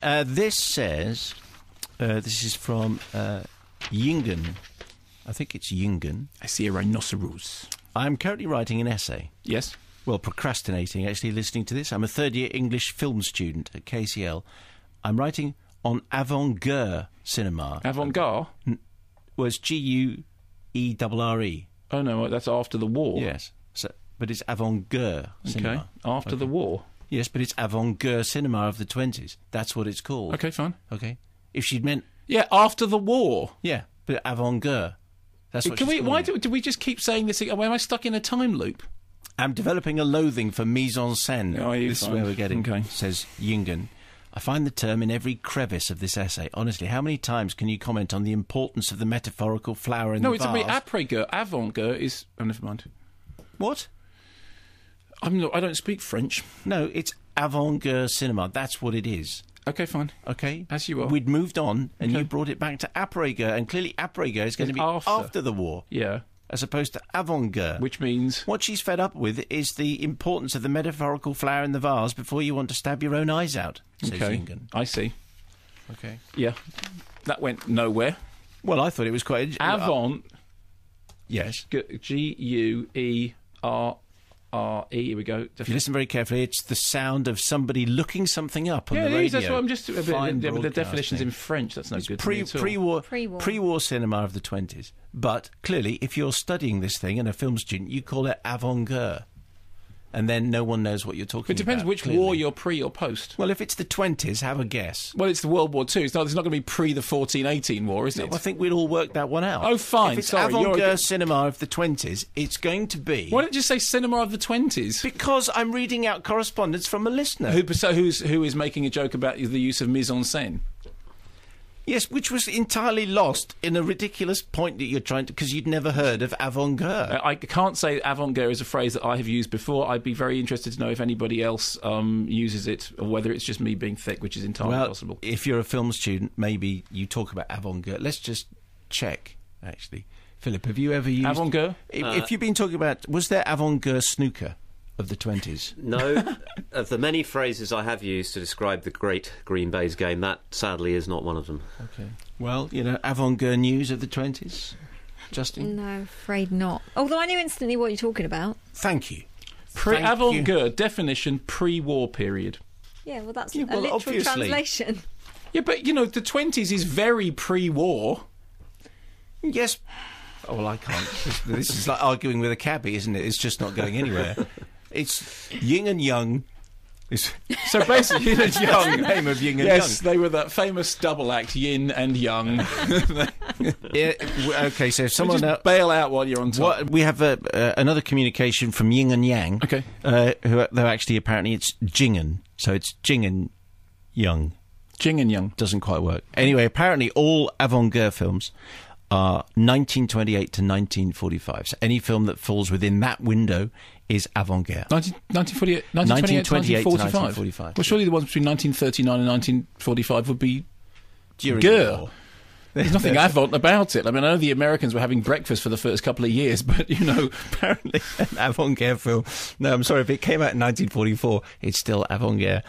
This says, this is from Yingen. I think it's Yingen. I see a rhinoceros. I'm currently writing an essay. Yes. Well, procrastinating, actually, listening to this. I'm a third-year English film student at KCL. I'm writing on avant-guerre cinema. Avant-guerre? Was G-U-E-R-R-E. Oh, no, that's after the war. Yes. So, but it's avant-guerre cinema. Okay, after the war. Yes, but it's avant-guerre cinema of the 20s. That's what it's called. Okay, fine. Okay. If she'd meant... Yeah, after the war. Yeah, but avant-guerre. That's what Why do we just keep saying this? Am I stuck in a time loop? I'm developing a loathing for mise-en-scène. Oh, this is where we're getting, okay. Says Yingen. I find the term in every crevice of this essay. Honestly, how many times can you comment on the importance of the metaphorical flower in the vase? No, it's après-guerre. Avant-guerre is... Oh, never mind. What? I don't speak French. No, it's avant-guerre cinema. That's what it is. Okay, fine. Okay? As you are. We'd moved on, and you brought it back to après-guerre, and clearly après-guerre is going to be after the war. Yeah. As opposed to avant-guerre. Which means... What she's fed up with is the importance of the metaphorical flower in the vase before you want to stab your own eyes out, says Yingen. I see. Okay. Yeah. That went nowhere. Well, I thought it was quite... Avant... Yes. G-U-E-R-R-E, here we go. If you listen very carefully, it's the sound of somebody looking something up on the radio. Yeah, that's what I'm just... The definition's in French, that's no good to me at all. Pre-war cinema of the 20s. But, clearly, if you're studying this thing and a film student, you call it avant-guerre. And then no one knows what you're talking about. It depends which war you're pre or post. Well, if it's the 20s, have a guess. Well, it's the World War II. It's not going to be pre the 14-18 war, is it? I think we'd all work that one out. Oh, fine. If it's avant-guerre cinema of the 20s, it's going to be... Why don't you say cinema of the 20s? Because I'm reading out correspondence from a listener. Who is making a joke about the use of mise-en-scène? Yes, which was entirely lost in a ridiculous point that you're trying to... Because you'd never heard of avant-guerre. I can't say avant-guerre is a phrase that I have used before. I'd be very interested to know if anybody else uses it, or whether it's just me being thick, which is entirely possible. If you're a film student, maybe you talk about avant-guerre. Let's just check, actually. Philip, have you ever used... Avant-guerre? If you've been talking about... Was there avant-guerre snooker of the 20s? No. Of the many phrases I have used to describe the great Green Bay's game, that sadly is not one of them. Okay. Well, avant-guerre news of the 20s, Justin? No, afraid not. Although I knew instantly what you're talking about. Thank you. Avant-guerre, definition, pre-war period. Yeah, well, that's a literal translation. Yeah, but, the 20s is very pre-war. Yes. Oh, well, I can't. This is like arguing with a cabbie, isn't it? It's just not going anywhere. It's Yin and Yang. So basically, Yin and Yang. The name of Yin and Yang. Yes, they were that famous double act, Yin and Yang. Yeah, okay, so if someone... just bail out while you're on top. We have another communication from Yin and Yang. Okay. Though actually, apparently, it's Jingen. So it's Jing and Yang. Jing and Yang. Doesn't quite work. Anyway, apparently, all avant-guerre films are 1928 to 1945. So any film that falls within that window is avant-guerre. 1928 to 1945. Well, surely the ones between 1939 and 1945 would be during guerre. the war. There's nothing avant about it. I mean, I know the Americans were having breakfast for the first couple of years, but, apparently an avant-guerre film. No, I'm sorry, if it came out in 1944, it's still avant-guerre.